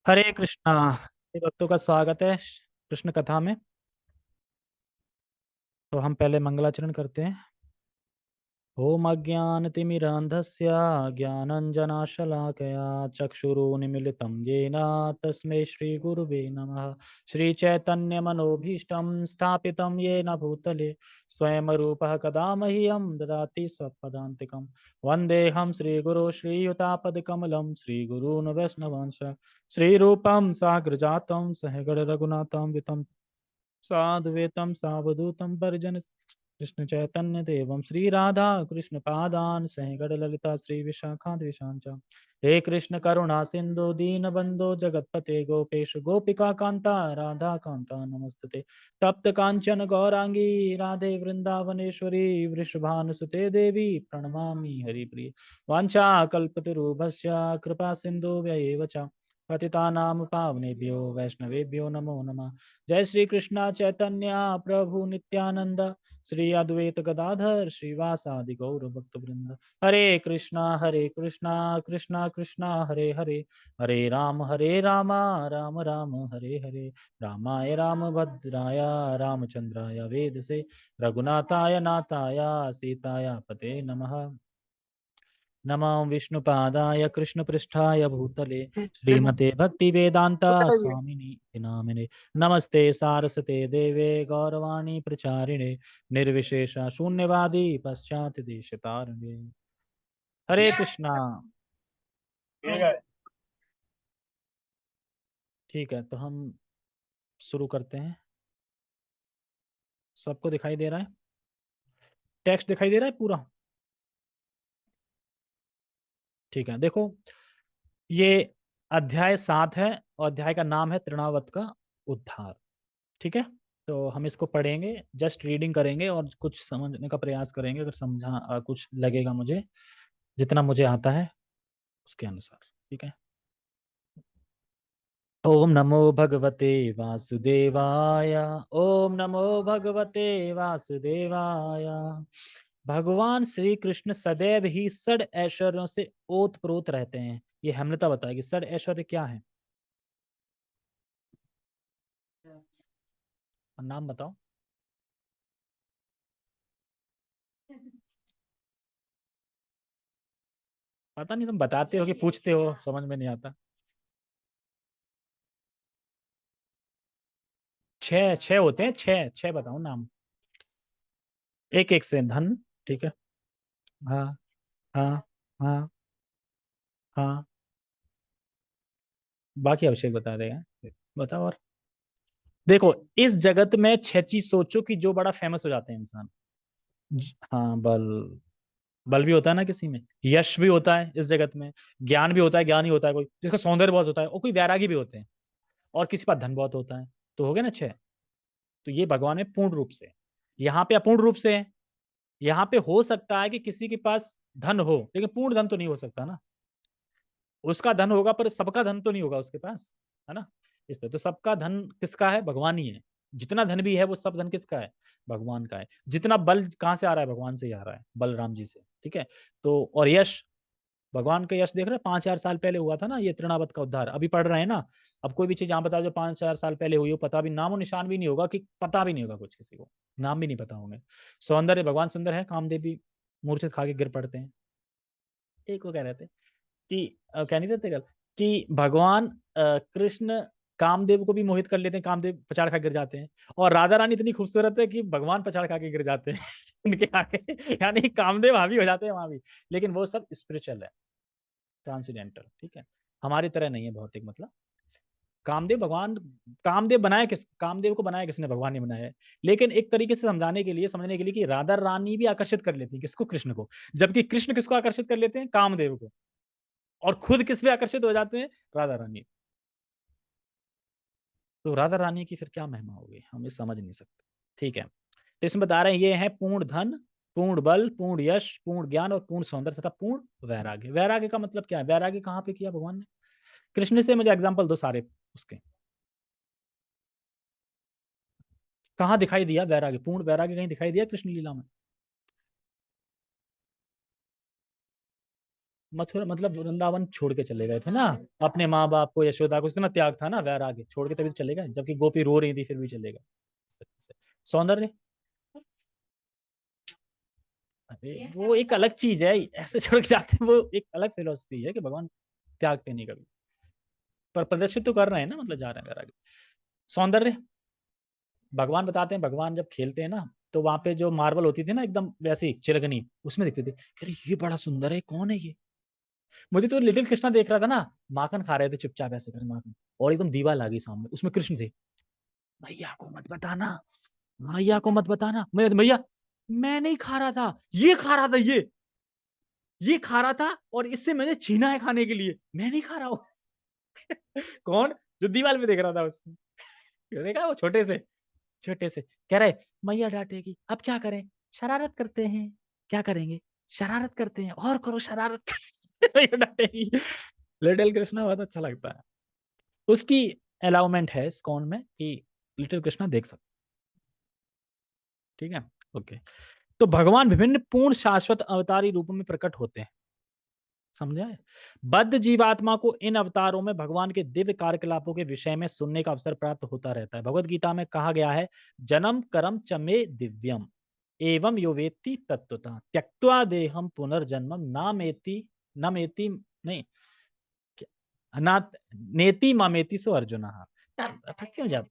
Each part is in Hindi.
हरे कृष्णा। भक्तों का स्वागत है कृष्ण कथा में। तो हम पहले मंगलाचरण करते हैं। ओम अज्ञानतिमिरान्धस्य ज्ञानञ्जनाशलाकया चक्षुरुन्मीलितं येन तस्मै श्रीगुरुवे नमः। श्रीचैतन्यमनोभीष्टं स्थापितं येन भूतले स्वयं रूपः कदा मह्यं ददाति स्वपदान्तिकं। वन्देऽहं श्रीगुरो श्रीयुतापदकमलं श्रीगुरून् वैष्णवांश श्रीरूपं साग्रजातं सहगण रघुनाथं वितं साद्वैतं सावधूतं परिजन कृष्ण चैतन्य देवम श्री राधा कृष्ण पादान सहगण ललिता श्री विशाखा द्विशांचा। हे कृष्ण करुणा सिंधु दीन बंधो जगतपते गोपेश गोपिका कांता राधा कांता नमस्तते। तप्त कांचन गौरांगी राधे वृंदावनेश्वरी वृषभानुसुते देवी प्रणमामि हरिप्रिय। वाञ्छा कल्पतरुभ्यश्च कृपा सिंधु व्येव च पतितानां पावनेभ्यो वैष्णवेभ्यो नमो नमः। जय श्री कृष्ण चैतन्य प्रभु नित्यानंद श्री अद्वैत गदाधर श्रीवासादि गौर भक्त वृंद। हरे कृष्णा कृष्णा कृष्णा हरे हरे हरे राम राम राम हरे हरे। रामाय रामभद्राय रामचंद्राय वेद से रघुनाथाय नाथाय सीताय पते नमः। नमो विष्णुपादाय कृष्णपृष्ठाय भूतले श्रीमते भक्तिवेदांता स्वामिनि नामिने। नमस्ते सारस्वते देवे गौरवाणी प्रचारिणे निर्विशेष शून्यवादी पश्चात देश तारिणे। हरे कृष्णा। ठीक है, तो हम शुरू करते हैं। सबको दिखाई दे रहा है? टेक्स्ट दिखाई दे रहा है पूरा? ठीक है, देखो, ये अध्याय 7 है और अध्याय का नाम है तृणावत का उद्धार। ठीक है, तो हम इसको पढ़ेंगे, जस्ट रीडिंग करेंगे और कुछ समझने का प्रयास करेंगे, अगर समझा कुछ लगेगा मुझे, जितना मुझे आता है उसके अनुसार। ठीक है। ओम नमो भगवते वासुदेवाय। ओम नमो भगवते वासुदेवाय। भगवान श्री कृष्ण सदैव ही षड ऐश्वर्यों से ओत प्रोत रहते हैं। ये हेमलता बताएगी षड ऐश्वर्य क्या है। नाम बताओ। पता नहीं, तुम बताते हो कि पूछते हो, समझ में नहीं आता। छह छह होते हैं, छह छह बताओ नाम। एक एक से धन। ठीक है। हाँ हाँ हाँ हाँ। बाकी अभिषेक बता देगा। बताओ और। देखो, इस जगत में छह चीज सोचो कि जो बड़ा फेमस हो जाते हैं इंसान। हाँ, बल। बल भी होता है ना किसी में, यश भी होता है इस जगत में, ज्ञान भी होता है, ज्ञानी होता है कोई जिसका सौंदर्य बहुत होता है, और कोई वैरागी भी होते हैं, और किसी पास धन बहुत होता है। तो हो गए ना छह। तो ये भगवान में पूर्ण रूप से। यहाँ पे अपूर्ण रूप से है। यहाँ पे हो सकता है कि किसी के पास धन हो, लेकिन पूर्ण धन तो नहीं हो सकता ना। उसका धन होगा पर सबका धन तो नहीं होगा उसके पास, है ना। इसलिए तो सबका धन किसका है? भगवान ही है। जितना धन भी है वो सब धन किसका है? भगवान का है। जितना बल कहाँ से आ रहा है? भगवान से ही आ रहा है, बलराम जी से। ठीक है। तो और यश, भगवान का यश देख रहे हैं, 5,000 साल पहले हुआ था ना ये तृणावत का उद्धार, अभी पढ़ रहे हैं ना। अब कोई भी चीज यहाँ बता जो 5,000 साल पहले हुई हो, पता भी नामो निशान भी नहीं होगा, कि पता भी नहीं होगा कुछ, किसी को नाम भी नहीं पता होंगे। सौंदर्य, भगवान सुंदर है, कामदेव भी मूर्छित खा के गिर पड़ते हैं। एक वो कह रहे थे कि कह नहीं रहते कल, कि भगवान कृष्ण कामदेव को भी मोहित कर लेते हैं, कामदेव पछाड़ खा गिर जाते हैं। और राधा रानी इतनी खूबसूरत है कि भगवान पछाड़ खा के गिर जाते हैं उनके आगे। यानी कामदेव हावी हो जाते हैं वहां भी। लेकिन वो सब स्पिरिचुअल है, ट्रांसीडेंटल। ठीक है, हमारी तरह नहीं है भौतिक, मतलब कामदेव भगवान। कामदेव बनाया किस, कामदेव को बनाया किसने? भगवान ने बनाया है। लेकिन एक तरीके से समझाने के लिए, समझने के लिए, कि राधा रानी भी आकर्षित कर लेती है किसको? कृष्ण को। जबकि कृष्ण किसको आकर्षित कर लेते हैं? कामदेव को। और खुद किस पे आकर्षित हो जाते हैं? राधा रानी। तो राधा रानी की फिर क्या महिमा होगी, हम ये समझ नहीं सकते। ठीक है, तो इसमें बता रहे हैं ये है पूर्ण धन, पूर्ण बल, पूर्ण यश, पूर्ण ज्ञान और पूर्ण सौंदर्य तथा पूर्ण वैराग्य। वैराग्य का मतलब क्या है? वैराग्य कहाँ पे किया भगवान ने? कृष्ण से मुझे एग्जाम्पल दो सारे उसके। कहाँ दिखाई दिया वैराग्य? पूर्ण वैराग्य कहीं दिखाई दिया कृष्ण लीला में? मथुरा मतलब वृंदावन छोड़ के चले गए थे ना, अपने माँ बाप को, यशोदा को, इतना त्याग था ना, वैराग्य, छोड़ के तभी तो चले गए, जबकि गोपी रो रही थी फिर भी चले गए इस तरीके से। सौंदर्य, अरे वो एक अलग चीज है, ऐसे छोड़ के जाते हैं, वो एक अलग फिलोसफी है कि भगवान त्यागते नहीं कभी, पर प्रदर्शित तो कर रहे हैं ना, मतलब जा रहे हैं वैराग्य। सौंदर्य, भगवान बताते हैं, भगवान जब खेलते हैं ना, तो वहां पे जो मार्बल होती थी ना एकदम वैसी चिरगनी, उसमें दिखते थे, अरे ये बड़ा सुंदर है, कौन है ये। मुझे तो लिटिल कृष्णा देख रहा था ना, माखन खा रहे थे चुपचाप ऐसे कर माखन, और एकदम दीवार लगी सामने, उसमें कृष्ण थे। भैया को मत बताना, भैया को मत बताना, मैं भैया, मैं नहीं खा रहा था, ये खा रहा था, ये खा रहा था, और इससे मैंने छीना है खाने के लिए, मैं नहीं खा रहा हूँ। कौन, जो दीवार पे देख रहा था उसको, देखा वो छोटे से कह रहे, मैया डांटेगी, अब क्या करें, शरारत करते हैं, क्या करेंगे, शरारत करते हैं, और करो शरारत। मैया डांटेगी। लिटिल कृष्णा बहुत अच्छा लगता है, उसकी अलाउमेंट है इस्कॉन में कि लिटिल कृष्णा देख सकते, ठीक है, ओके। तो भगवान विभिन्न पूर्ण शाश्वत अवतारी रूपों में प्रकट होते हैं, समझा है। बद्ध जीवात्मा को इन अवतारों में भगवान के दिव्य कार्यकलापों के विषय में सुनने का अवसर प्राप्त होता रहता है। भगवत गीता में कहा गया है, जन्म करम चमे दिव्यम एवं यो वेत्ति तत्वतः त्यक्त्वा देहम पुनर्जन्मम नामेति नमेति नहीं ना नेति मामेति सो अर्जुन। यार अटक क्यों जाता,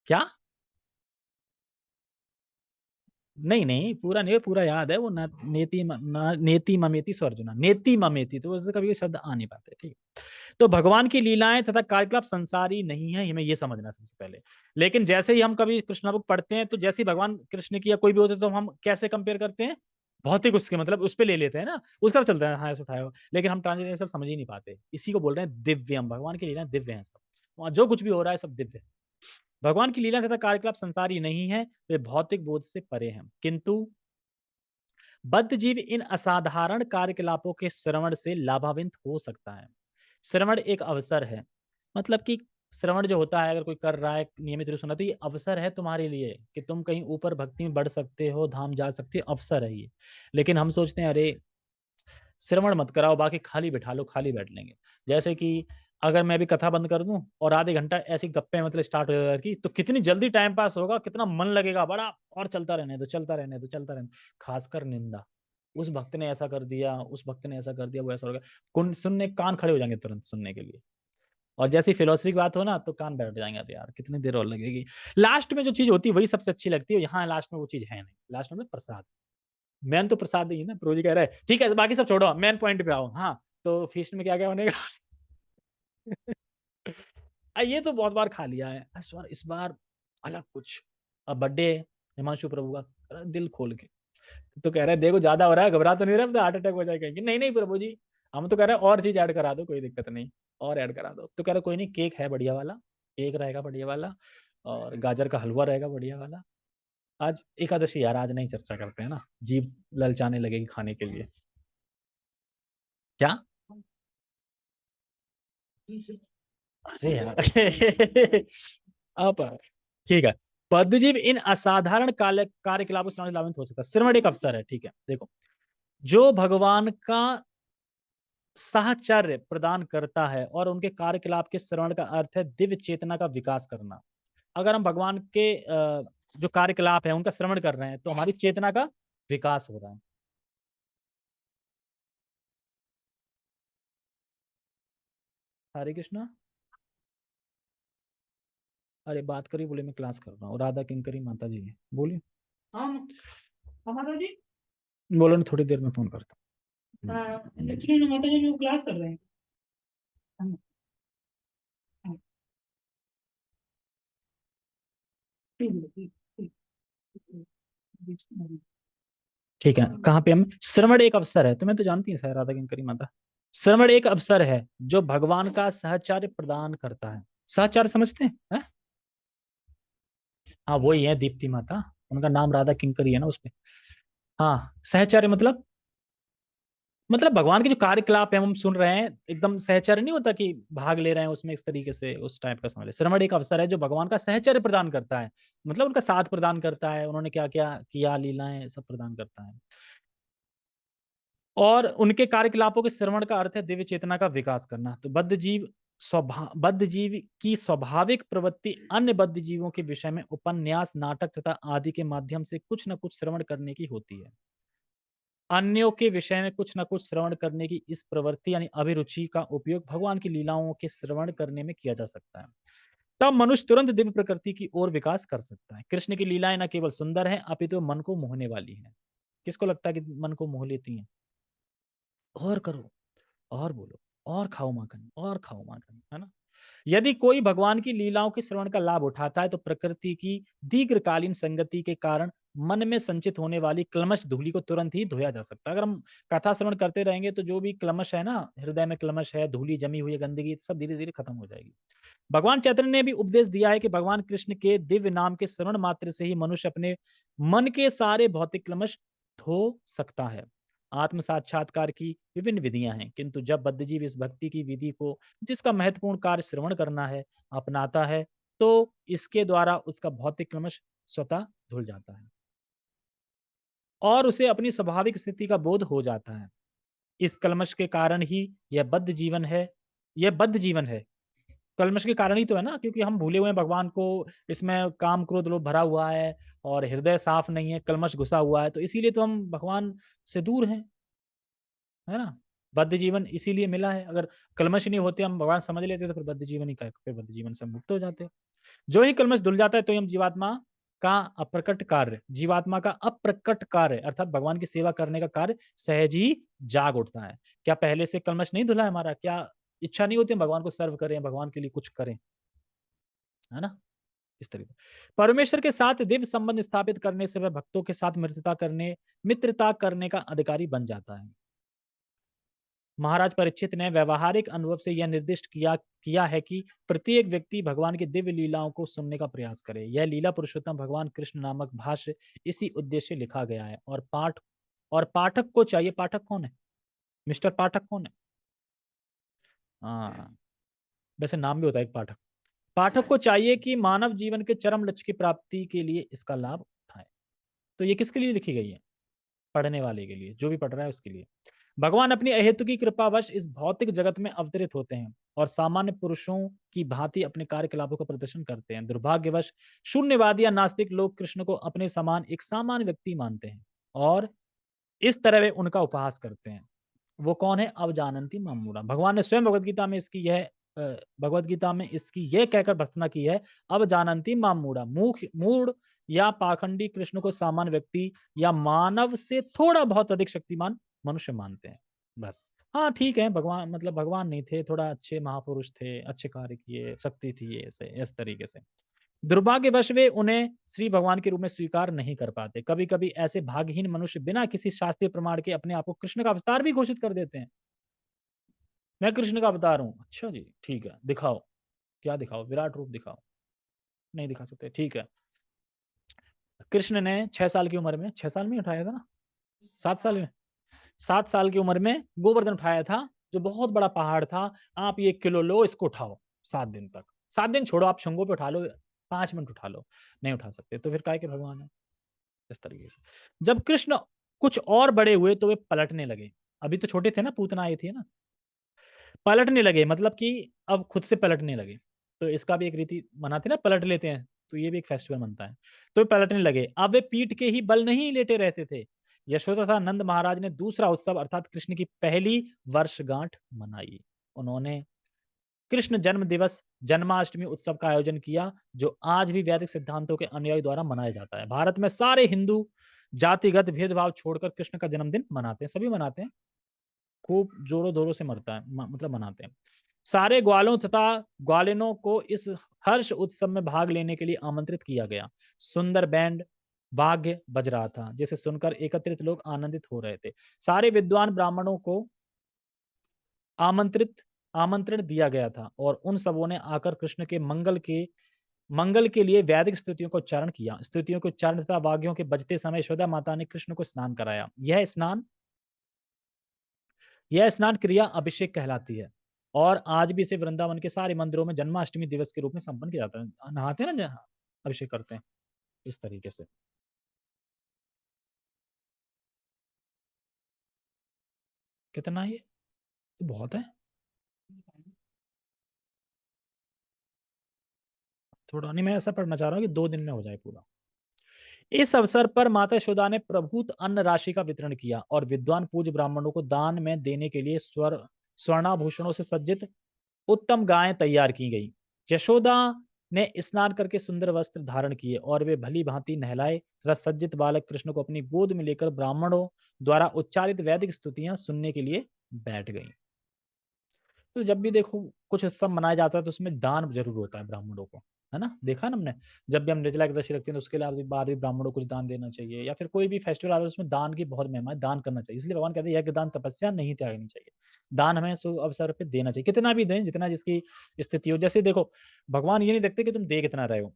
क्या, नहीं नहीं पूरा नहीं, पूरा याद है वो, नेति ममेति सो अर्जुना, नेति ममेति, तो उससे कभी शब्द आ नहीं पाते, ठीक है। तो भगवान की लीलाएं तथा कार्यकलाप संसारी नहीं है, हमें ये समझना सबसे पहले। लेकिन जैसे ही हम कभी कृष्ण बुक पढ़ते हैं, तो जैसे ही भगवान कृष्ण की या कोई भी होते, तो हम कैसे कंपेयर करते हैं, भौतिक उसके मतलब उस पर ले लेते हैं ना, उसका चलता है, हाँ ऐसा उठाया हो, लेकिन हम ट्रांसलेशन समझ ही नहीं पाते, इसी को बोल रहे हैं दिव्यम, भगवान की लीला दिव्य है सब, वहाँ जो कुछ भी हो रहा है सब दिव्य है। भगवान की लीला तथा कार्यकलाप संसारी नहीं है, वे भौतिक बोध से परे हैं, किंतु बद्ध जीव इन असाधारण कार्यकलापों के श्रवण से लाभान्वित हो सकता है। श्रवण एक अवसर है, मतलब कि श्रवण जो होता है, अगर कोई कर रहा है नियमित रूप से सुना, तो ये अवसर है तुम्हारे लिए कि तुम कहीं ऊपर भक्ति में बढ़ सकते हो, धाम जा सकते हो, अवसर है ये। लेकिन हम सोचते हैं अरे श्रवण मत कराओ, बाकी खाली बैठा लो, खाली बैठ लेंगे। जैसे कि अगर मैं भी कथा बंद कर दूं और आधे घंटा ऐसी गप्पे मतलब स्टार्ट हो जाए की, तो कितनी जल्दी टाइम पास होगा, कितना मन लगेगा बड़ा, और चलता रहने दो, चलता रहने दो, चलता रहने दो। खासकर निंदा, उस भक्त ने ऐसा कर दिया, उस भक्त ने ऐसा कर दिया, वो ऐसा हो गया, कौन सुनने, कान खड़े हो जाएंगे तुरंत सुनने के लिए। और जैसी फिलोसफी की बात हो ना, तो कान बैठ जाएंगे, अरे यार कितनी देर और लगेगी। लास्ट में जो चीज होती है वही सबसे अच्छी लगती है, यहाँ लास्ट में वो चीज है नहीं, लास्ट में प्रसाद, मैन तो प्रसाद ही है ना। प्रभु जी कह रहे हैं ठीक है बाकी सब छोड़ो, मैन पॉइंट पे आओ, हाँ तो फीस्ट में क्या क्या बनेगा। ये तो बहुत बार खा लिया है, इस बार अलग कुछ। अब बर्थडे है हिमांशु प्रभु का, दिल खोल के, तो कह रहे हैं देखो ज्यादा हो रहा है, घबरा तो नहीं रहा, तो हार्ट अटैक हो जाएगा, कि नहीं नहीं प्रभु जी, हम तो कह रहे हैं और चीज ऐड करा दो, कोई दिक्कत नहीं, और ऐड करा दो। तो कह रहे कोई नहीं, केक है बढ़िया वाला, केक रहेगा बढ़िया वाला, और गाजर का हलवा रहेगा बढ़िया वाला। आज एकादशी यार, आज नहीं चर्चा करते हैं ना, जीभ ललचाने लगेगी खाने के लिए। क्या, अरे यार। अब ठीक है, पद्मजीव इन असाधारण कार्यकलापों से लाभान्वित हो सकता है। श्रवण एक अवसर है, ठीक है, देखो, जो भगवान का साहचर्य प्रदान करता है, और उनके कार्यकलाप के श्रवण का अर्थ है दिव्य चेतना का विकास करना। अगर हम भगवान के जो कार्यकलाप है उनका श्रवण कर रहे हैं, तो हमारी चेतना का विकास हो रहा है। हरे कृष्णा, अरे बात करिए, बोले मैं क्लास कर रहा हूँ, राधा किंकरी माता जी है, बोलिए। हाँ माता जी, बोलो ना, थोड़ी देर में फोन करता हूँ। एक्चुअली माता जी जो क्लास कर रहे हैं। हाँ, हाँ, ठीक है, ठीक है, कहाँ पे हम, श्रवण एक अवसर है, तुम्हें तो जानती है शायद राधा किंकरी माता। श्रवण एक अवसर है जो भगवान का सहचार्य प्रदान करता है। सहचार्य समझते हैं? हाँ वही है दीप्ति माता, उनका नाम राधा किंकरी है ना उसपे। हाँ सहचार्य मतलब भगवान के जो कार्यकलाप है हम सुन रहे हैं, एकदम सहचर्य नहीं होता कि भाग ले रहे हैं उसमें, इस तरीके से उस टाइप का समझ ले। श्रवण एक अवसर है जो भगवान का सहचर्य प्रदान करता है, मतलब उनका साथ प्रदान करता है, उन्होंने क्या क्या किया, लीलाएं सब प्रदान करता है। और उनके कार्यकलापों के श्रवण का अर्थ है दिव्य चेतना का विकास करना। तो बद्ध जीव की स्वाभाविक प्रवृत्ति अन्य बद्ध जीवों के विषय में उपन्यास, नाटक तथा आदि के माध्यम से कुछ न कुछ श्रवण करने की होती है। अन्यों के विषय में कुछ न कुछ श्रवण करने की इस प्रवृत्ति यानी अभिरुचि का उपयोग भगवान की लीलाओं के श्रवण करने में किया जा सकता है। तब मनुष्य तुरंत दिव्य प्रकृति की ओर विकास कर सकता है। कृष्ण की लीलाएं न केवल सुंदर हैं, अपितु मन को मोहने वाली हैं। किसको लगता है कि मन को मोह लेती हैं? और करो, और बोलो, और खाओ माखन, और खाओ माखन, है ना? यदि कोई भगवान की लीलाओं के श्रवण का लाभ उठाता है तो प्रकृति की दीर्घकालीन संगति के कारण मन में संचित होने वाली क्लमश धूलि को तुरंत ही धोया जा सकता है। अगर हम कथा श्रवण करते रहेंगे तो जो भी क्लमश है ना, हृदय में क्लमश है, धूलि जमी हुई है, गंदगी, सब धीरे धीरे खत्म हो जाएगी। भगवान चैतन्य ने भी उपदेश दिया है कि भगवान कृष्ण के दिव्य नाम के श्रवण मात्र से ही मनुष्य अपने मन के सारे भौतिक क्लमश धो सकता है। आत्म साक्षात्कार की विभिन्न विधियां हैं, किंतु जब बद्धजीव इस भक्ति की विधि को, जिसका महत्वपूर्ण कार्य श्रवण करना है, अपनाता है, तो इसके द्वारा उसका भौतिक क्लमश स्वतः धुल जाता है और उसे अपनी स्वाभाविक स्थिति का बोध हो जाता है। इस कलमश के कारण ही यह बद्ध जीवन है, यह बद्ध जीवन है। कलमश के कारण ही तो है ना, क्योंकि हम भूले हुए हैं भगवान को, इसमें काम क्रोध लोभ भरा हुआ है और हृदय साफ नहीं है, कलमश घुसा हुआ है, तो इसीलिए तो हम भगवान से दूर हैं, है ना? बद्ध जीवन इसीलिए मिला है। अगर कलमश नहीं होते, हम भगवान समझ लेते तो फिर बद्ध जीवन ही का, फिर बद्ध जीवन से हम मुक्त हो जाते। जो ही कलमश धुल जाता है तो ही हम जीवात्मा का अप्रकट कार्य अर्थात भगवान की सेवा करने का कार्य सहज ही जाग उठता है। क्या पहले से कलमश नहीं धुला है हमारा? क्या इच्छा नहीं होती हम भगवान को सर्व करें, भगवान के लिए कुछ करें, है ना? इस तरीके परमेश्वर के साथ दिव्य संबंध स्थापित करने से वह भक्तों के साथ मित्रता करने का अधिकारी बन जाता है। महाराज परीक्षित ने व्यवहारिक अनुभव से यह निर्दिष्ट किया है कि प्रत्येक व्यक्ति भगवान की दिव्य लीलाओं को सुनने का प्रयास करे। यह लीला पुरुषोत्तम भगवान कृष्ण नामक भाष्य इसी उद्देश्य से लिखा गया है और पाठक को चाहिए। पाठक कौन है? मिस्टर पाठक कौन है? हाँ, वैसे नाम भी होता है एक पाठक। पाठक को चाहिए कि मानव जीवन के चरम लक्ष्य की प्राप्ति के लिए इसका लाभ उठाए। तो ये किसके लिए लिखी गई है? पढ़ने वाले के लिए, जो भी पढ़ रहा है उसके लिए। भगवान अपनी अहेतु की कृपावश इस भौतिक जगत में अवतरित होते हैं और सामान्य पुरुषों की भांति अपने कार्यकलापों का प्रदर्शन करते हैं। दुर्भाग्यवश शून्यवादी या नास्तिक लोग कृष्ण को अपने समान एक सामान्य व्यक्ति मानते हैं और इस तरह वे उनका उपहास करते हैं। वो कौन है? अवजानंती मामूढ़ा। भगवान ने स्वयं भगवत गीता में इसकी यह कहकर भर्त्सना की है, अब जानंती मामूढ़ा, मूढ़ या पाखंडी कृष्ण को सामान्य व्यक्ति या मानव से थोड़ा बहुत अधिक शक्तिमान मनुष्य मानते हैं। बस हाँ ठीक है, भगवान मतलब भगवान नहीं थे, थोड़ा अच्छे महापुरुष थे, अच्छे कार्य किए, शक्ति थी, ऐसे इस तरीके से। दुर्भाग्यवश वे उन्हें श्री भगवान के रूप में स्वीकार नहीं कर पाते। कभी कभी ऐसे भाग्यहीन मनुष्य बिना किसी शास्त्रीय प्रमाण के अपने आप को कृष्ण का अवतार भी घोषित कर देते हैं। मैं कृष्ण का अवतार हूं। अच्छा जी, ठीक है, दिखाओ। क्या दिखाओ? विराट रूप दिखाओ। नहीं दिखा सकते, ठीक है। कृष्ण ने 6 साल की उम्र में, 6 साल में उठाया था ना, 7 साल में, 7 साल की उम्र में गोवर्धन उठाया था, जो बहुत बड़ा पहाड़ था। आप ये 1 किलो लो, इसको उठाओ 7 दिन तक। 7 दिन छोड़ो, आप शंगों पे उठा लो, 5 मिनट उठा लो, नहीं उठा सकते तो फिर काय के भगवान है? इस तरीके से जब कृष्ण कुछ और बड़े हुए तो वे पलटने लगे। अभी तो छोटे थे ना, पूतना आई थी ना, पलटने लगे मतलब कि अब खुद से पलटने लगे। तो इसका भी एक रीति मनाते ना, पलट लेते हैं, तो ये भी एक फेस्टिवल मनता है। तो वे पलटने लगे। अब वे पीठ के ही बल नहीं लेटे रहते थे। यशोदा तथा नंद महाराज ने दूसरा उत्सव अर्थात कृष्ण की पहली वर्षगांठ मनाई। उन्होंने कृष्ण जन्म दिवस जन्माष्टमी उत्सव का आयोजन किया, जो आज भी वैदिक सिद्धांतों के अनुयायी द्वारा मनाया जाता है। भारत में सारे हिंदू जातिगत भेदभाव छोड़कर कृष्ण का जन्मदिन मनाते हैं, सभी मनाते हैं, खूब जोरों दोरों से मरता है, मतलब मनाते हैं। सारे ग्वालों तथा ग्वालिनों को इस हर्ष उत्सव में भाग लेने के लिए आमंत्रित किया गया। सुंदर बैंड वाद्य बज रहा था, जिसे सुनकर एकत्रित लोग आनंदित हो रहे थे। सारे विद्वान ब्राह्मणों को आमंत्रित आमंत्रण दिया गया था और उन सबों ने आकर कृष्ण के मंगल के लिए वैदिक स्तुतियों को उच्चारण किया। स्तुतियों के उच्चारण तथा वाद्यों के बजते समय यशोदा माता ने कृष्ण को स्नान कराया। यह स्नान क्रिया अभिषेक कहलाती है और आज भी इसे वृंदावन के सारे मंदिरों में जन्माष्टमी दिवस के रूप में संपन्न किया जाता है। नहाते हैं ना जहाँ, अभिषेक करते हैं इस तरीके से। कितना ये तो बहुत है, थोड़ा नहीं, मैं ऐसा पढ़ना चाह रहा हूँ कि 2 दिन में हो जाए पूरा। इस अवसर पर माता यशोदा ने प्रभुत अन्न राशि का वितरण किया और विद्वान पूज्य ब्राह्मणों को दान में देने के लिए स्वर्णाभूषणों से सज्जित उत्तम गायें तैयार की गई। यशोदा ने स्नान करके सुंदर वस्त्र धारण किए और वे भली भांति नहलाए तथा सज्जित बालक कृष्ण को अपनी गोद में लेकर ब्राह्मणों द्वारा उच्चारित वैदिक स्तुतियां सुनने के लिए बैठ गई। तो जब भी देखो कुछ उत्सव मनाया जाता है तो उसमें दान जरूर होता है ब्राह्मणों को, है ना, देखा ना हमने। जब भी हम निर्जला एकादशी रखते हैं तो उसके बाद भी ब्राह्मणों को कुछ दान देना चाहिए, या फिर कोई भी फेस्टिवल आता है उसमें दान की बहुत महिमा है, दान करना चाहिए। इसलिए भगवान कहते हैं यज्ञ दान तपस्या नहीं त्यागनी चाहिए, दान हमें शुभ अवसर पे देना चाहिए, कितना भी दें जितना जिसकी स्थिति हो। जैसे देखो भगवान ये नहीं देखते कि तुम दे कितना रहे हो,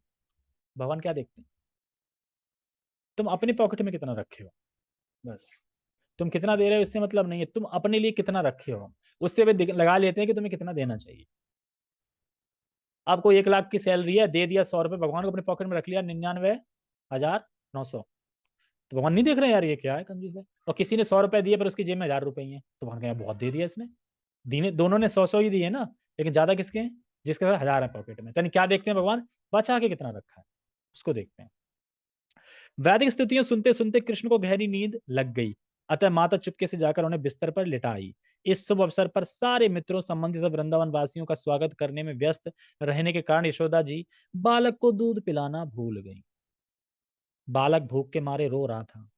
भगवान क्या देखते हैं, तुम अपनी पॉकेट में कितना रखे हो, बस। तुम कितना दे रहे हो इससे मतलब नहीं है, तुम अपने लिए कितना रखे हो, उससे वे लगा लेते हैं कि तुम्हें कितना देना चाहिए। आपको 1 लाख की सैलरी है, दे दिया 100 रुपए भगवान को अपने पॉकेट में रख लिया 99,900, तो भगवान नहीं देख रहे यार ये क्या है, कंजूस है। और किसी ने 100 रुपए दिए पर उसकी जेब में 1,000 रुपए ही है, तो भगवान कहें बहुत दे दिया इसने, दीने दोनों ने 100-100 ही दिए ना, लेकिन ज्यादा किसके हैं, जिसके पास 1,000 है पॉकेट में। तो क्या देखते हैं भगवान, बचा के कितना रखा है उसको देखते हैं। वैदिक स्तुतियां सुनते सुनते कृष्ण को गहरी नींद लग गई, अतः माता चुपके से जाकर उन्हें बिस्तर पर लिटाई। इस शुभ अवसर पर सारे मित्रों संबंधित वृंदावन वासियों का स्वागत करने में व्यस्त रहने के कारण यशोदा जी बालक को दूध पिलाना भूल गई। बालक भूख के मारे रो रहा था,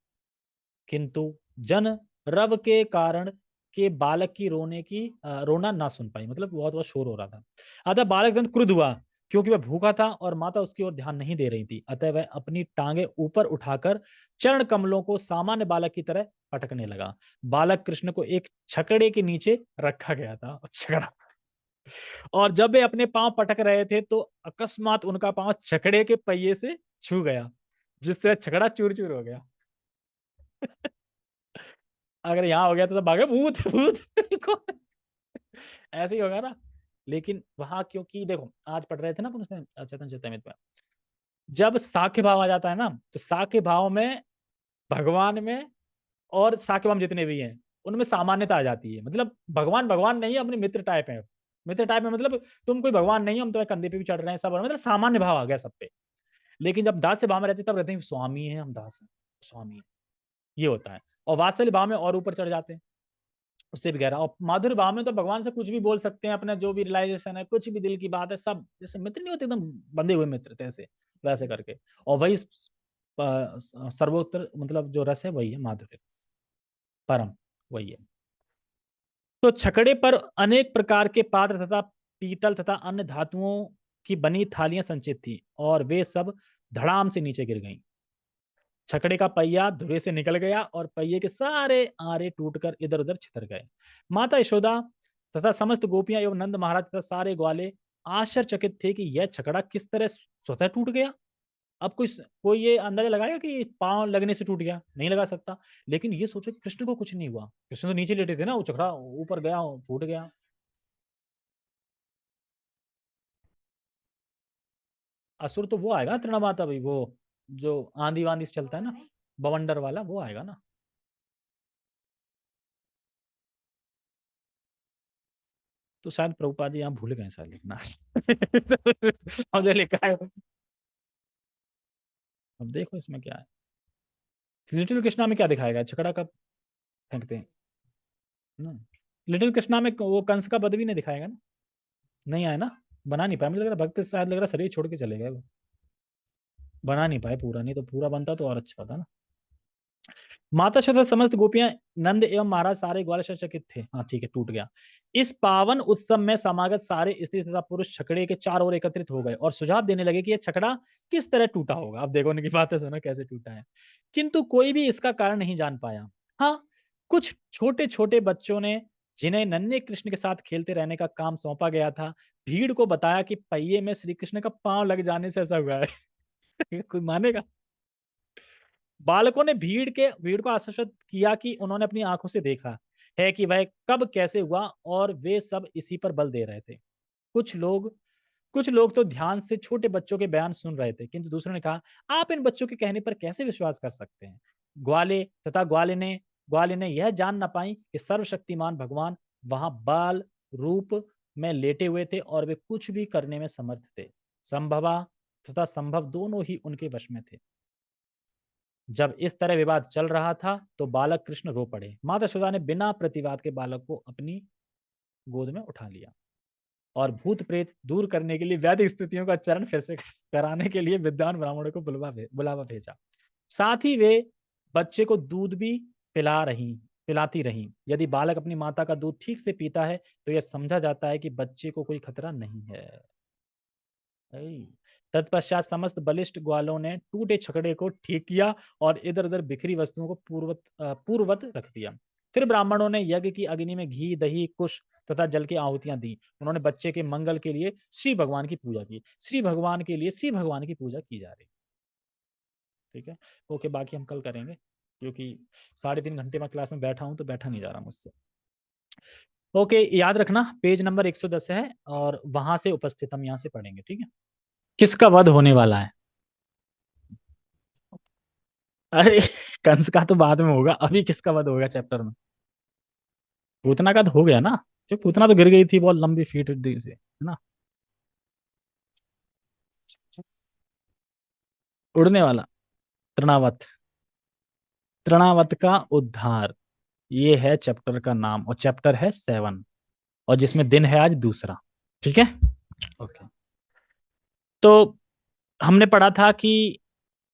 किंतु जन रव के कारण के बालक की रोना ना सुन पाई, मतलब बहुत बहुत शोर हो रहा था। अतः बालक जन क्रुद्ध हुआ क्योंकि वह भूखा था और माता उसकी ओर ध्यान नहीं दे रही थी, अतः वह अपनी टांगे ऊपर उठाकर चरण कमलों को सामान्य बालक की तरह पटकने लगा। बालक कृष्ण को एक छकड़े के नीचे रखा गया था, छकड़ा, और जब वे अपने पांव पटक रहे थे तो अकस्मात उनका पांव छकड़े के पहिए से छू गया, जिससे छकड़ा चूर चूर हो गया। अगर यहाँ हो गया तो भागे भूत भूत कौन- ऐसे ही होगा ना। लेकिन वहां क्योंकि देखो आज पढ़ रहे थे ना अपन उसमें चेतन चेतामित में, जब साख्य भाव आ जाता है ना तो साख्य भाव में भगवान में और साख्य भाव जितने भी हैं उनमें सामान्यता आ जाती है। मतलब भगवान भगवान नहीं है, अपने मित्र टाइप है। मित्र टाइप में मतलब तुम कोई भगवान नहीं हो, हम तुम्हें कंधे पे भी चढ़ रहे हैं, सब मतलब सामान्य भाव आ गया सब पे। लेकिन जब दास से भाव में रहते तब रहते हैं स्वामी है, हम दास हैं, स्वामी है, ये होता है। और वात्सल्य भाव में और ऊपर चढ़ जाते हैं, उससे भी गहरा। और माधुर्य भाव में तो भगवान से कुछ भी बोल सकते हैं, अपना जो भी रियलाइजेशन है, कुछ भी दिल की बात है, सब जैसे मित्र नहीं होते एकदम बंधे हुए मित्र तैसे, वैसे करके। और वही सर्वोत्तर मतलब जो रस है वही है माधुर्य रस, परम वही है। तो छकड़े पर अनेक प्रकार के पात्र तथा पीतल तथा अन्य धातुओं की बनी थालियां संचित थी और वे सब धड़ाम से नीचे गिर गईं। छकड़े का पहिया धुरे से निकल गया और पहिए के सारे आरे टूटकर इधर उधर छितर गए। माता यशोदा तथा समस्त गोपियां एवं नंद महाराज तथा सारे ग्वाले आश्चर्यचकित थे कि यह छकड़ा किस तरह स्वतः टूट गया। अब कोई कोई ये अंदाजा लगाएगा कि पांव लगने से टूट गया, नहीं लगा सकता। लेकिन ये सोचो कि कृष्ण को कुछ नहीं हुआ, कृष्ण तो नीचे लेटे थे ना, वो छकड़ा ऊपर गया फूट गया। असुर तो वो आएगा ना तृणमाता भाई, वो जो आंधी वांधी से चलता है ना, बवंडर वाला वो आएगा ना। तो शायद प्रभुपाद जी यहाँ भूल गए शायद लिखना और जो लिखा है अब देखो इसमें क्या है। लिटिल कृष्णा में क्या दिखाएगा, छकड़ा कब फेंकते हैं ना। लिटिल कृष्णा में वो कंस का वध भी नहीं दिखाएगा ना, नहीं आया ना, बना नहीं पाया। मुझे लग रहा भक्त शायद लग रहा शरीर छोड़ के चले गए वो, बना नहीं पाए पूरा, नहीं तो पूरा बनता तो और अच्छा होता ना। माता शत समस्त गोपियां नंद एवं महाराज सारे ग्वाल चकित थे। हाँ ठीक है, टूट गया। इस पावन उत्सव में समागत सारे स्त्री तथा पुरुष छकड़े के चारों ओर एकत्रित हो गए और सुझाव देने लगे कि यह छकड़ा किस तरह टूटा होगा। अब देखो उनकी बातें सुनो कैसे टूटा है, किंतु कोई भी इसका कारण नहीं जान पाया। हाँ, कुछ छोटे छोटे बच्चों ने, जिन्हें नन्हे कृष्ण के साथ खेलते रहने का काम सौंपा गया था, भीड़ को बताया कि पहिए में श्री कृष्ण का पांव लग जाने से ऐसा हुआ है कोई मानेगा। बालकों ने भीड़ को आश्वस्त किया कि उन्होंने अपनी आंखों से देखा है कि वह कब कैसे हुआ, और वे सब इसी पर बल दे रहे थे। कुछ लोग कुछ लोग तो ध्यान से छोटे बच्चों के बयान सुन रहे थे, किंतु दूसरों ने कहा आप इन बच्चों के कहने पर कैसे विश्वास कर सकते हैं। ग्वाले ने ग्वालिने यह जान न पाई कि सर्वशक्तिमान भगवान वहां बाल रूप में लेटे हुए थे और वे कुछ भी करने में समर्थ थे। संभवा तथा संभव दोनों ही उनके वश में थे। जब इस तरह विवाद चल रहा था तो बालक कृष्ण रो पड़े। माता यशोदा ने बिना प्रतिवाद के बालक को अपनी गोद में उठा लिया और भूत प्रेत दूर करने के लिए वैदिक स्थितियों का चरण फिर से कराने के लिए विद्वान ब्राह्मणों को बुलावा भेजा। साथ ही वे बच्चे को दूध भी पिलाती रही। यदि बालक अपनी माता का दूध ठीक से पीता है तो यह समझा जाता है कि बच्चे को कोई खतरा नहीं है। तत्पश्चात समस्त बलिष्ठ ग्वालों ने टूटे छकड़े को ठीक किया और इधर उधर बिखरी वस्तुओं को पूर्ववत रख दिया। फिर ब्राह्मणों ने यज्ञ की अग्नि में घी दही कुश तथा जल की आहुतियां दी। उन्होंने बच्चे के मंगल के लिए श्री भगवान की पूजा की। श्री भगवान के लिए श्री भगवान की पूजा की जा रही। ठीक है, ओके, बाकी हम कल करेंगे क्योंकि 3.5 घंटे में क्लास में बैठा हूं तो बैठा नहीं जा रहा मुझसे। ओके, याद रखना पेज नंबर 110 है और वहां से उपस्थित हम यहाँ से पढ़ेंगे। ठीक है, किसका वध होने वाला है? अरे कंस का तो बाद में होगा, अभी किसका वध होगा चैप्टर में? पूतना का तो हो गया ना, जो पूतना तो गिर गई थी बहुत लंबी फीट दी से, है ना। उड़ने वाला तृणावत, तृणावत का उद्धार, ये है चैप्टर का नाम और चैप्टर है 7 और जिसमें दिन है आज दूसरा। ठीक है, ओके। तो हमने पढ़ा था कि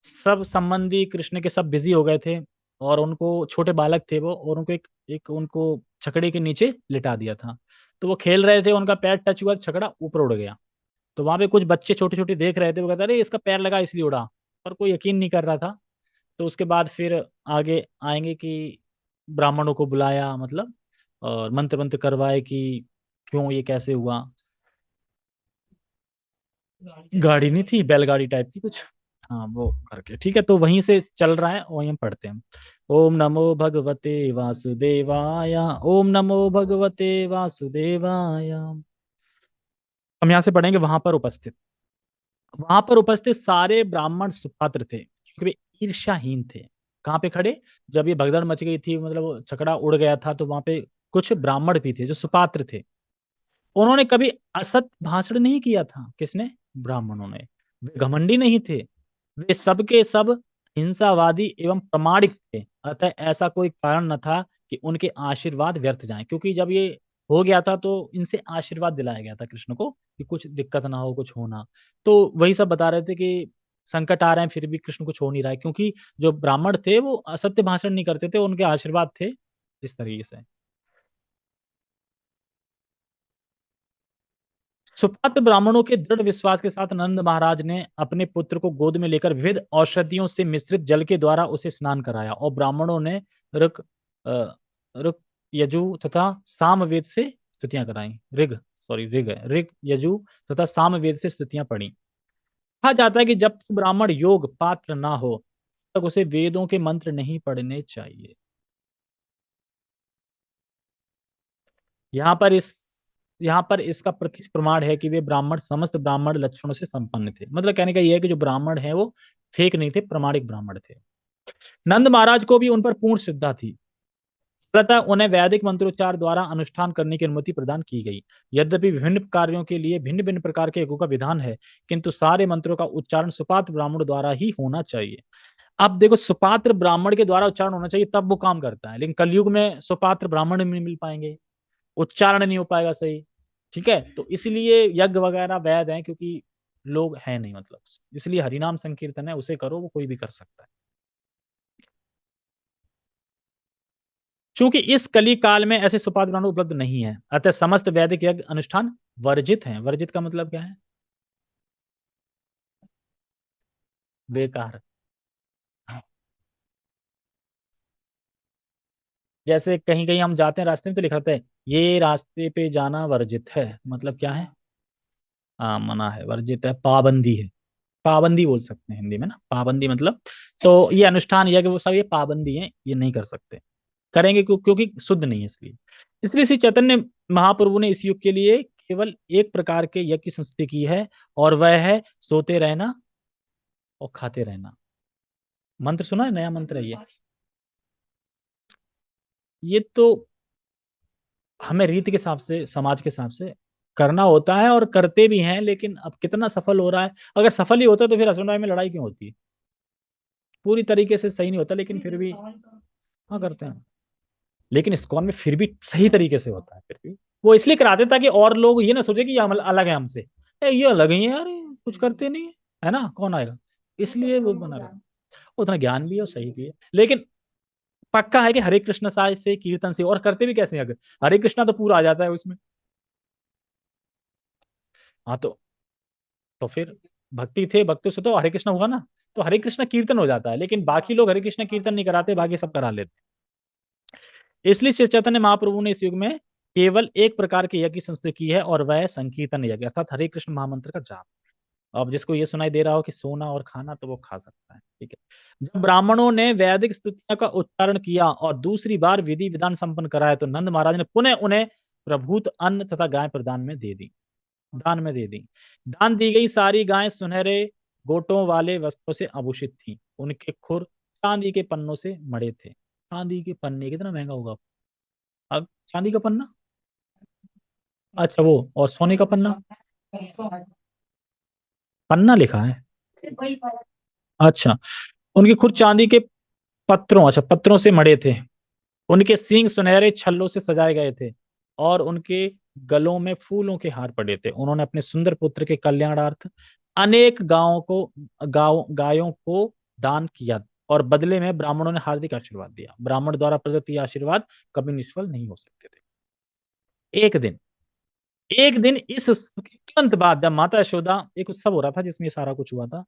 सब संबंधी कृष्ण के सब बिजी हो गए थे और उनको छोटे बालक थे वो, और उनको एक एक उनको छकड़े के नीचे लिटा दिया था। तो वो खेल रहे थे, उनका पैर टच हुआ, छकड़ा ऊपर उड़ गया। तो वहां पे कुछ बच्चे छोटे छोटे देख रहे थे, वो कहते अरे इसका पैर लगा इसलिए उड़ा, पर कोई यकीन नहीं कर रहा था। तो उसके बाद फिर आगे आएंगे कि ब्राह्मणों को बुलाया, मतलब और मंत्र मंत्र करवाए कि क्यों ये कैसे हुआ। गाड़ी नहीं थी, बैलगाड़ी टाइप की कुछ, हाँ वो करके। ठीक है, तो वहीं से चल रहा है, वहीं हम पढ़ते हैं। ओम नमो भगवते वासुदेवाय, ओम नमो भगवते वासुदेवाय। हम यहाँ से पढ़ेंगे वहां पर उपस्थित सारे ब्राह्मण सुपात्र थे क्योंकि वे ईर्ष्याहीन थे। कहाँ पे खड़े? जब ये भगदड़ मच गई थी, मतलब वो छकड़ा उड़ गया था, तो वहां पे कुछ ब्राह्मण भी थे जो सुपात्र थे। उन्होंने कभी असत भाषण नहीं किया था। किसने? ब्राह्मणों ने। वे घमंडी नहीं थे, वे सब के सब हिंसावादी एवं प्रमाणिक थे। अतः ऐसा कोई कारण न था कि उनके आशीर्वाद व्यर्थ जाएं, क्योंकि जब ये हो गया था तो इनसे आशीर्वाद दिलाया गया था कृष्ण को कि कुछ दिक्कत ना हो, कुछ होना। तो वही सब बता रहे थे कि संकट आ रहे हैं फिर भी कृष्ण कुछ हो नहीं रहा है, क्योंकि जो ब्राह्मण थे वो असत्य भाषण नहीं करते थे, उनके आशीर्वाद थे इस तरीके से। सुपात्र ब्राह्मणों के दृढ़ विश्वास के साथ नंद महाराज ने अपने पुत्र को गोद में लेकर विविध औषधियों से मिश्रित जल के द्वारा उसे स्नान कराया और ब्राह्मणों ने ऋक अ, ऋक यजु तथा सामवेद से स्तुतियां कराई। ऋग यजु तथा सामवेद से स्तुतियां पढ़ी। कहा जाता है कि जब तक ब्राह्मण योग पात्र ना हो तब तक उसे वेदों के मंत्र नहीं पढ़ने चाहिए। यहाँ पर इस यहाँ पर इसका प्रत्यक्ष प्रमाण है कि वे ब्राह्मण समस्त ब्राह्मण लक्षणों से संपन्न थे। मतलब कहने का यह है कि जो ब्राह्मण है वो फेक नहीं थे, प्रमाणिक ब्राह्मण थे। नंद महाराज को भी उन पर पूर्ण श्रद्धा थी, फलतः उन्हें वैदिक मंत्रोच्चार द्वारा अनुष्ठान करने की अनुमति प्रदान की गई। यद्यपि विभिन्न कार्यों के लिए भिन्न भिन्न प्रकार के यज्ञों का विधान है, किंतु सारे मंत्रों का उच्चारण सुपात्र ब्राह्मण द्वारा ही होना चाहिए। अब देखो, सुपात्र ब्राह्मण के द्वारा उच्चारण होना चाहिए तब वो काम करता है, लेकिन कलयुग में सुपात्र ब्राह्मण नहीं मिल पाएंगे, उच्चारण नहीं हो पाएगा सही। ठीक है, तो इसलिए यज्ञ वगैरह वैध है क्योंकि लोग हैं नहीं, मतलब इसलिए हरिनाम संकीर्तन है, उसे करो, वो कोई भी कर सकता है। क्योंकि इस कली काल में ऐसे सुपात्र ब्राह्मण उपलब्ध नहीं है, अतः समस्त वैदिक यज्ञ अनुष्ठान वर्जित हैं। वर्जित का मतलब क्या है? बेकार। जैसे कहीं कहीं हम जाते हैं रास्ते में तो लिखा होता है ये रास्ते पे जाना वर्जित है, मतलब क्या है? हाँ, मना है, वर्जित है, पाबंदी है। पाबंदी बोल सकते हैं हिंदी में ना, पाबंदी मतलब। तो ये अनुष्ठान यज्ञ वो सब ये पाबंदी है, ये नहीं कर सकते। करेंगे क्योंकि शुद्ध नहीं है, इसलिए। इसलिए श्री चैतन्य महाप्रभु ने इस युग के लिए केवल एक प्रकार के यज्ञ की संस्तुति की है, और वह है सोते रहना और खाते रहना। मंत्र सुना है? नया मंत्र है ये। ये तो हमें रीति के हिसाब से, समाज के हिसाब से करना होता है और करते भी हैं, लेकिन अब कितना सफल हो रहा है? अगर सफल ही होता तो फिर हस्बैंड वाइफ में लड़ाई क्यों होती है? पूरी तरीके से सही नहीं होता, लेकिन फिर भी हाँ करते हैं। लेकिन इस्कॉन में फिर भी सही तरीके से होता है, फिर भी वो इसलिए कराते ताकि और लोग ये ना सोचे कि ये अलग है हमसे, ये अलग ही है यार, ये कुछ करते नहीं है ना, कौन आएगा? इसलिए वो बना रहा, उतना ज्ञान भी है और सही भी है। लेकिन पक्का है कि हरे कृष्ण साय से, कीर्तन से, और करते भी कैसे हैं? अगर हरे कृष्णा तो पूरा आ जाता है उसमें। हाँ तो फिर भक्ति थे, भक्तों से तो हरे कृष्ण हुआ ना, तो हरे कृष्ण कीर्तन हो जाता है, लेकिन बाकी लोग हरे कृष्ण कीर्तन नहीं कराते, बाकी सब करा लेते। इसलिए श्री चैतन्य महाप्रभु ने इस युग में केवल एक प्रकार के यज्ञ की संस्तुति की है, और वह है संकीर्तन यज्ञ, अर्थात हरे कृष्ण महामंत्र का जाप। अब जिसको ये सुनाई दे रहा हो कि सोना और खाना, तो वो खा सकता है, ठीक है। जब ब्राह्मणों ने वैदिक स्तुतियों का उच्चारण किया और दूसरी बार विधि विधान संपन्न कराया, तो नंद महाराज ने पुनः उन्हें प्रभूत अन्न तथा गाय प्रदान में दे दी, दान में दे दी। दान दी गई सारी गायें सुनहरे गोटों वाले वस्त्रों से आभूषित थी, उनके खुर चांदी के पन्नों से मढ़े थे। चांदी के पन्ने कितना महंगा होगा अब? चांदी का पन्ना, अच्छा वो, और सोने का पन्ना, पन्ना लिखा है, अच्छा। उनके खुद चांदी के पत्रों, अच्छा पत्रों से मढ़े थे। उनके सींग सुनहरे छल्लों से सजाए गए थे, और उनके गलों में फूलों के हार पड़े थे। उन्होंने अपने सुंदर पुत्र के कल्याणार्थ अनेक गायों को दान किया, और बदले में ब्राह्मणों ने हार्दिक आशीर्वाद दिया। ब्राह्मण द्वारा प्रदत्त ये आशीर्वाद कभी निष्फल नहीं हो सकते थे। एक दिन इस उत्सव के तुरंत बाद, जब माता यशोदा, एक उत्सव हो रहा था जिसमें ये सारा कुछ हुआ था,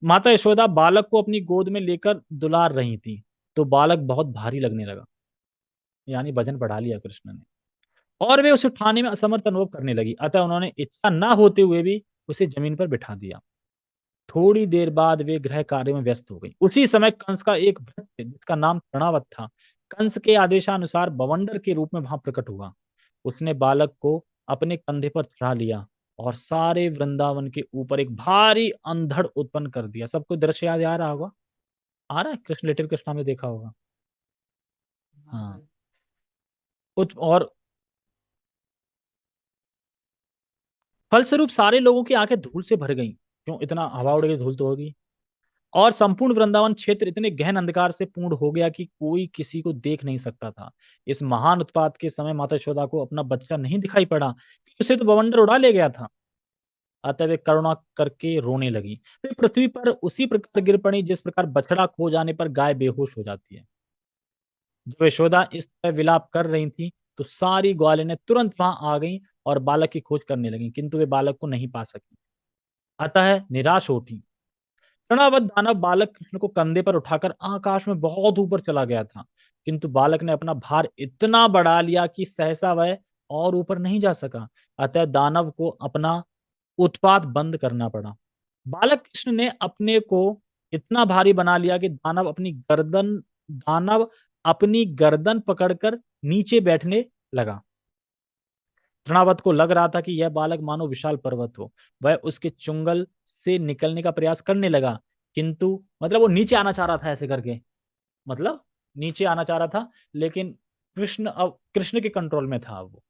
माता यशोदा बालक को अपनी गोद में लेकर दुलार रही थी, तो बालक बहुत भारी लगने लगा, यानी वजन बढ़ा लिया कृष्ण ने, और वे उसे उठाने में असमर्थ अनुभव करने लगी। अतः उन्होंने इच्छा न होते हुए भी उसे जमीन पर बिठा दिया। थोड़ी देर बाद वे गृह कार्य में व्यस्त हो गई। उसी समय कंस का एक भक्त, जिसका नाम तृणावत था, कंस के आदेशानुसार बवंडर के रूप में वहां प्रकट हुआ। उसने बालक को अपने कंधे पर चढ़ा लिया, और सारे वृंदावन के ऊपर एक भारी अंधड़ उत्पन्न कर दिया। सबको दृश्य याद आ रहा होगा, आ रहा है, कृष्ण लिटिल कृष्णा में देखा होगा। हाँ, और फलस्वरूप सारे लोगों की आंखें धूल से भर गईं। क्यों? इतना हवा उड़ गई, धूल तो होगी। और संपूर्ण वृंदावन क्षेत्र इतने गहन अंधकार से पूर्ण हो गया कि कोई किसी को देख नहीं सकता था। इस महान उत्पात के समय माता यशोदा को अपना बच्चा नहीं दिखाई पड़ा, क्योंकि उसे तो बवंडर उड़ा ले गया था। अतः वे करुणा करके रोने लगी। वे पृथ्वी पर उसी प्रकार गिर पड़ी जिस प्रकार बछड़ा खो जाने पर गाय बेहोश हो जाती है। जब यशोदा इस तरह विलाप कर रही थी, तो सारी ग्वालें तुरंत वहां आ गईं और बालक की खोज करने लगी, किंतु वे बालक को नहीं पा सकी। अतः निराश उठी, तृणावत दानव बालक कृष्ण को कंधे पर उठाकर आकाश में बहुत ऊपर चला गया था, किंतु बालक ने अपना भार इतना बढ़ा लिया कि सहसा वह और ऊपर नहीं जा सका। अतः दानव को अपना उत्पात बंद करना पड़ा। बालक कृष्ण ने अपने को इतना भारी बना लिया कि दानव अपनी गर्दन पकड़कर नीचे बैठने लगा। तृणावत को लग रहा था कि यह बालक मानो विशाल पर्वत हो। वह उसके चुंगल से निकलने का प्रयास करने लगा, किंतु मतलब वो नीचे आना चाह रहा था ऐसे करके, मतलब नीचे आना चाह रहा था, लेकिन कृष्ण के कंट्रोल में था वो।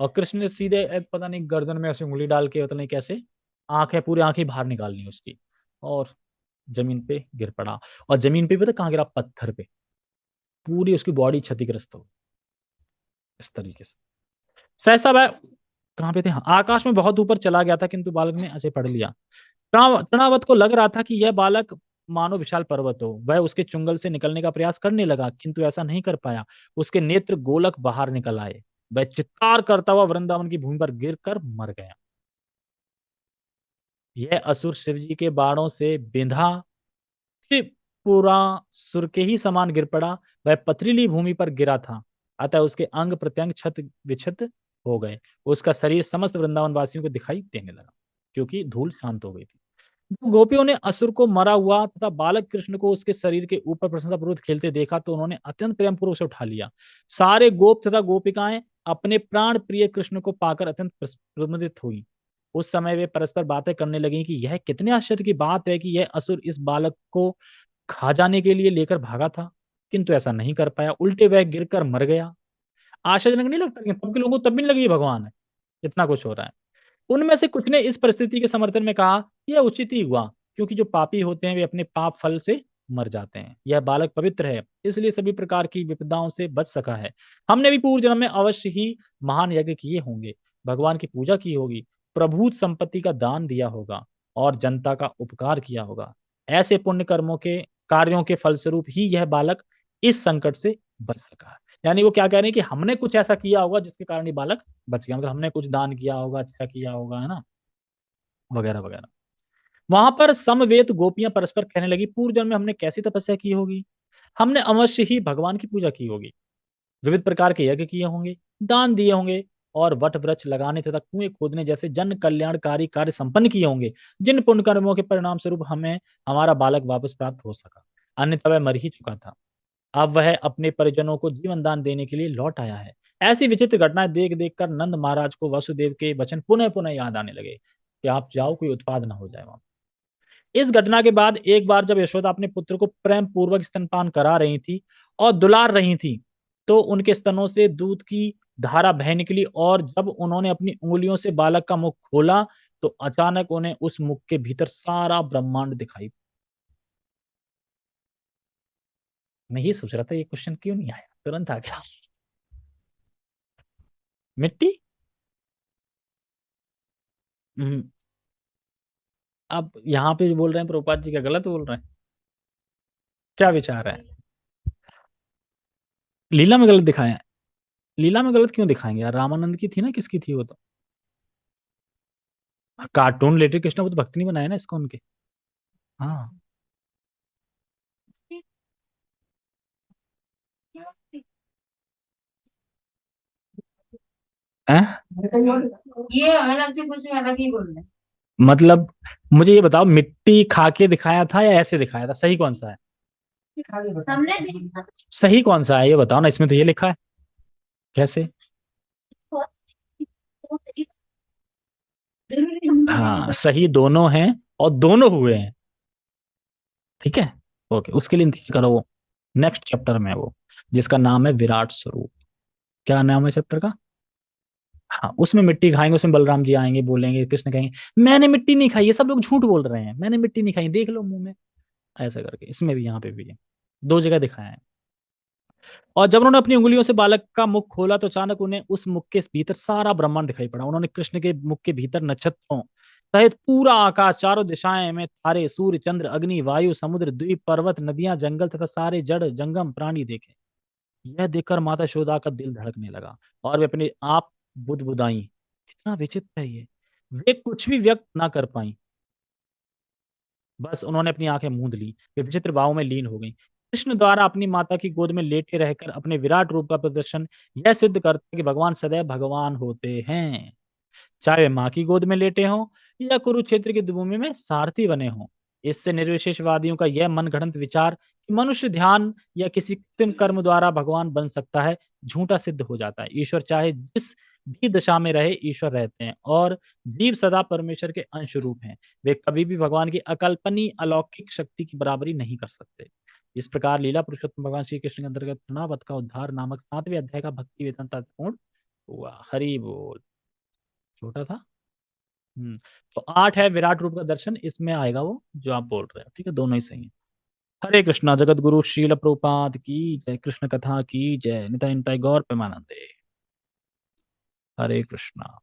और कृष्ण ने सीधे पता नहीं गर्दन में ऐसे उंगली डाल के, पता नहीं कैसे, आंखें, पूरी आंखें बाहर निकालनी उसकी, और जमीन पे गिर पड़ा। और जमीन पे पता कहाँ गिरा? पत्थर पे। पूरी उसकी बॉडी क्षतिग्रस्त हो इस तरीके से। सहसा वह कहाँ पे थे? हाँ, आकाश में बहुत ऊपर चला गया था, किंतु बालक ने अजय पढ़ लिया। तृणावत को लग रहा था कि यह बालक मानो विशाल पर्वत हो। वह उसके चुंगल से निकलने का प्रयास करने लगा, किंतु ऐसा नहीं कर पाया। उसके नेत्र गोलक बाहर निकल आए। वह चित्कार करता हुआ वृंदावन की भूमि पर गिरकर मर गया। यह असुर शिव जी के बाणों से बिंधा पूरा सुर के ही समान गिर पड़ा। वह पथरीली भूमि पर गिरा था, अतः उसके अंग प्रत्यंग छत विक्षत हो गए। उसका शरीर समस्त वृंदावन वासियों को दिखाई देने लगा, क्योंकि धूल शांत हो गई थी। गोपियों ने असुर को मरा हुआ तथा बालक कृष्ण को उसके शरीर के ऊपर प्रशंसापूर्वक खेलते देखा, तो उन्होंने अत्यंत प्रेम पूर्वक उसे उठा लिया। सारे गोप तथा गोपिकाएं अपने प्राण प्रिय कृष्ण को पाकर अत्यंत प्रमुदित हुई। उस समय वे परस्पर बातें करने लगी कि यह कितने आश्चर्य की बात है कि यह असुर इस बालक को खा जाने के लिए लेकर भागा था। किंतु ऐसा नहीं कर पाया, उल्टे वह गिरकर मर गया। आश्चर्यजनक नहीं लगता? लेकिन तब के लोगों को तब भी नहीं लगी भगवान है, इतना कुछ हो रहा है। उनमें से कुछ ने इस परिस्थिति के समर्थन में कहा, यह उचित ही हुआ, क्योंकि जो पापी होते हैं वे अपने पाप फल से मर जाते हैं। यह बालक पवित्र है, इसलिए सभी प्रकार की विपदाओं से बच सका है। हमने भी पूर्व जन्म में अवश्य ही महान यज्ञ किए होंगे, भगवान की पूजा की होगी, प्रभुत संपत्ति का दान दिया होगा और जनता का उपकार किया होगा। ऐसे पुण्य कर्मों के कार्यों के फलस्वरूप ही यह बालक इस संकट से बच सका है। यानी वो क्या कह रहे हैं कि हमने कुछ ऐसा किया होगा जिसके कारण ये बालक बच गया, मतलब हमने कुछ दान किया होगा, अच्छा किया होगा, है ना, वगैरह वगैरह। वहां पर समवेत गोपियां परस्पर कहने लगी, पूर्व जन्म में हमने कैसी तपस्या की होगी, हमने अवश्य ही भगवान की पूजा की होगी, विविध प्रकार के यज्ञ किए होंगे, दान दिए होंगे और वट वृक्ष लगाने तथा कुएं खोदने जैसे जन कल्याणकारी कार्य संपन्न किए होंगे, जिन पुण्य कर्मों के परिणाम स्वरूप हमें हमारा बालक वापस प्राप्त हो सका, अन्यथा वह मर ही चुका था। अब वह अपने परिजनों को जीवन दान देने के लिए लौट आया है। ऐसी विचित्र घटनाएं देख देख कर नंद महाराज को वसुदेव के वचन पुनः पुनः याद आने लगे कि आप जाओ, कोई उत्पाद ना हो जाए वहां। इस घटना के बाद एक बार जब यशोदा अपने पुत्र को प्रेम पूर्वक स्तनपान करा रही थी और दुलार रही थी, तो उनके स्तनों से दूध की धारा बह निकली, और जब उन्होंने अपनी उंगलियों से बालक का मुख खोला तो अचानक उन्हें उस मुख के भीतर सारा ब्रह्मांड दिखाई। मैं ये सोच रहा था ये क्वेश्चन क्यों नहीं आया, तुरंत आ गया। मिट्टी। हम्म, अब यहाँ पे जो बोल रहे हैं प्रभुपाद जी, का गलत बोल रहे हैं? क्या विचार है? लीला में गलत दिखाया है? लीला में गलत क्यों दिखाएंगे यार, रामानंद की थी ना, किसकी थी वो तो? कार्टून रिलेटेड कृष्ण, वो तो भक्त नहीं बनाया ना इसको उनके। हाँ। हैं? ये हमें लगती कुछ अलग ही बोल रहे हैं। मतलब मुझे ये बताओ, मिट्टी खा के दिखाया था या ऐसे दिखाया था, सही कौन सा है? हमने देखा। सही कौन सा है ये बताओ ना, इसमें तो ये लिखा है। कैसे? हाँ, सही दोनों हैं और दोनों हुए हैं। ठीक है। ओके, उसके लिए इंतजार करो, वो नेक्स्ट चैप्टर में है वो, जिसका नाम है विराट स्वरूप। क्या नाम है चैप्टर का? हाँ, उसमें मिट्टी खाएंगे, उसमें बलराम जी आएंगे, बोलेंगे, कृष्ण कहेंगे मैंने मिट्टी नहीं खाई, ये सब लोग झूठ बोल रहे हैं, मैंने मिट्टी नहीं खाई, देख लो मुंह में, ऐसा करके इसमें भी यहाँ पे भी है, दो जगह दिखाया है। और जब उन्होंने अपनी उंगलियों से बालक का मुख खोला तो अचानक उन्हें उस मुख के भीतर सारा ब्रह्मांड दिखाई पड़ा। उन्होंने कृष्ण के मुख के भीतर नक्षत्रों सहित पूरा आकाश, चारों दिशाएं में तारे, सूर्य, चंद्र, अग्नि, वायु, समुद्र, द्वीप, पर्वत, नदियां, जंगल तथा सारे जड़ जंगम प्राणी देखे। यह देखकर माता यशोदा का दिल धड़कने लगा और वे अपने आप बुदबुदाई, इतना विचित्र है ये, वे कुछ भी व्यक्त ना कर पाई, बस उन्होंने अपनी आंखें मूंद ली, वे विचित्र भाव में लीन हो गई। कृष्ण द्वारा अपनी माता की गोद में लेटे रहकर अपने विराट रूप का प्रदर्शन यह सिद्ध करता है कि भगवान सदैव भगवान होते हैं, चाहे वे माँ की गोद में लेटे हों या कुरुक्षेत्र की भूमि में सारथी बने हों। इससे निर्विशेषवादियों का यह मनगढ़ंत विचार कि मनुष्य ध्यान या किसी कृत्रिम कर्म द्वारा भगवान बन सकता है, झूठा सिद्ध हो जाता है। ईश्वर चाहे जिस भी दशा में रहे, ईश्वर रहते हैं और जीव सदा परमेश्वर के अंश रूप हैं। वे कभी भी भगवान की अकल्पनीय अलौकिक शक्ति की बराबरी नहीं कर सकते। इस प्रकार लीला पुरुषोत्तम भगवान श्री कृष्ण के अंतर्गत तृणावत का उद्धार नामक 7वें अध्याय का भक्ति वेदन पूर्ण हुआ। हरि बोल। छोटा था। तो 8 है विराट रूप का दर्शन, इसमें आएगा वो जो आप बोल रहे हो, ठीक है, दोनों ही सही है। हरे कृष्णा, जगत गुरु श्रील प्रभुपाद की जय, कृष्ण कथा की जय, निताय निताय गौर प्रेमानंदे। हरे कृष्णा।